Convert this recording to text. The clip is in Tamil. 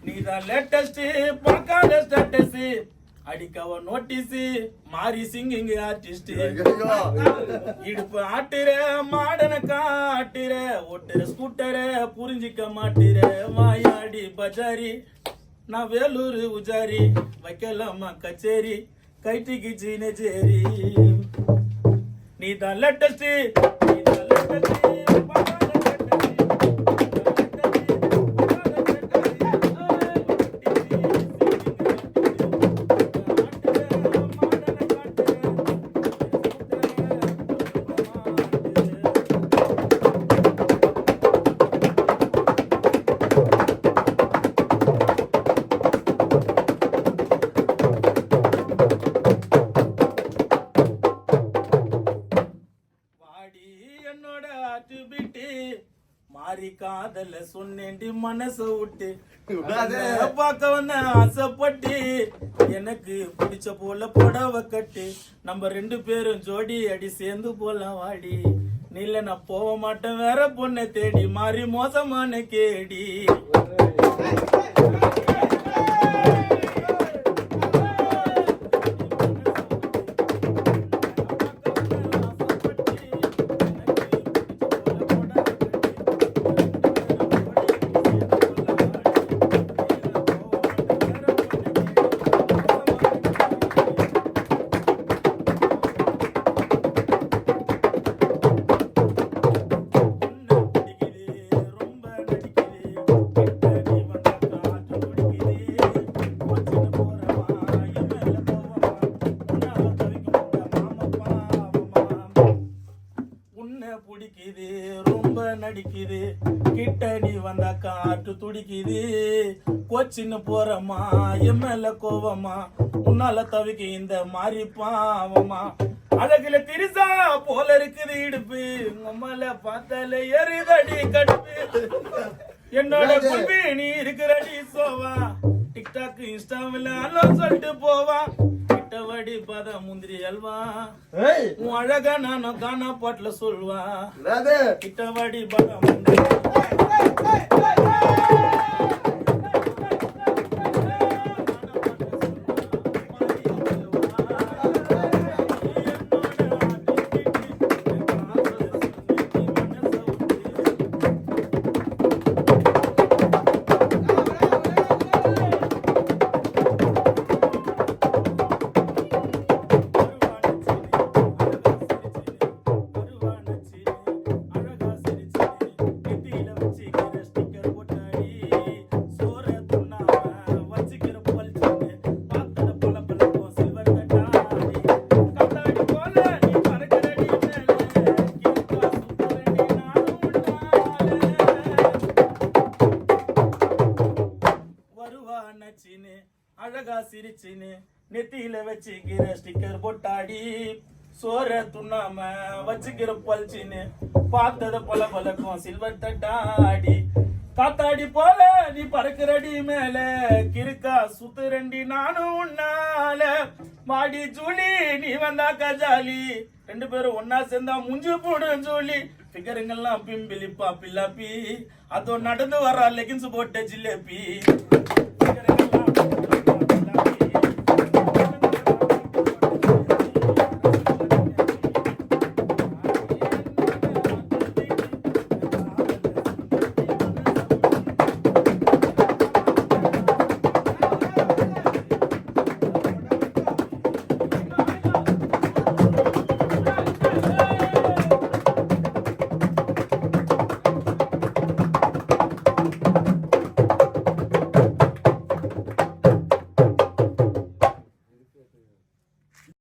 நீதான் லேட்டஸ்ட் பார்க்காத ஸ்டேட்டஸ் அடிக்கவ நோட்டீஸ் மாறி சிங்கிங் ஆர்டிஸ்ட் இடுப்பு ஆட்டுற மாடன காட்டுற ஓட்டுற ஸ்கூட்டர புரிஞ்சிக்க மாட்டுற மாயாடி பஜாரி நான் வேலூர் உஜாரி வைக்கலாமா கச்சேரி கைட்டிக்கு ஜீனஜேரி நீதான் லேட்டஸ்ட் மாறி காதல சொன்னேண்டி மனச விட்டு பார்க்க வந்த ஆசைப்பட்டு எனக்கு பிடிச்ச போல புடவை கட்டு நம்ம 2 பேரும் ஜோடி அடி சேர்ந்து போலாம் வாடி நீல நான் போக மாட்டேன் வேற பொண்ணை தேடி மாறி மோசமான கேடி பிடிக்குது ரொம்ப நடிக்குது கிட்ட நீ வந்தா காற்று துடிக்குது கோச்சின்னு போறமா என் மேல கோவமா உன்னால தவிக்க இந்த மாதிரி பாவமா அழகுல திரிசா போல இருக்குது இடுப்பு உம்மல பார்த்தால எரிதடி கடுப்பு என்னோட குல்பி நீ இருக்கிறடி சோவா டிக்டாக் இன்ஸ்டாவில் அல்லோ சொல்லிட்டு போவா வடி பத முந்திரி அல்வா உன் அழகா நானும் காணா பாட்டுல சொல்வா கிட்ட வடி பத முந்திரி அழகா சிரிச்சின்னு நெத்தியில வச்சுக்கிற ஸ்டிக்கர் போட்டாடி சோற துண்ணாம வச்சுக்கிற பல்ச்சின்னு பார்த்தத பல பழக்கம் சில்வர் தட்டாடி காத்தாடி போல நீ பறக்கிறடி மேல கிறுக்கா சுத்துரண்டி நானும் உன்னால மாடி ஜூலி நீ வந்தா கஜாலி 2 பேரும் ஒன்னா சேர்ந்தா முஞ்சு போடும் ஜூலி பிகருங்கெல்லாம் பிம்பிலிப்பா பில்லாப்பி அதோ நடந்து வர்ற லெகின்ஸ் போட்ட ஜிலேபி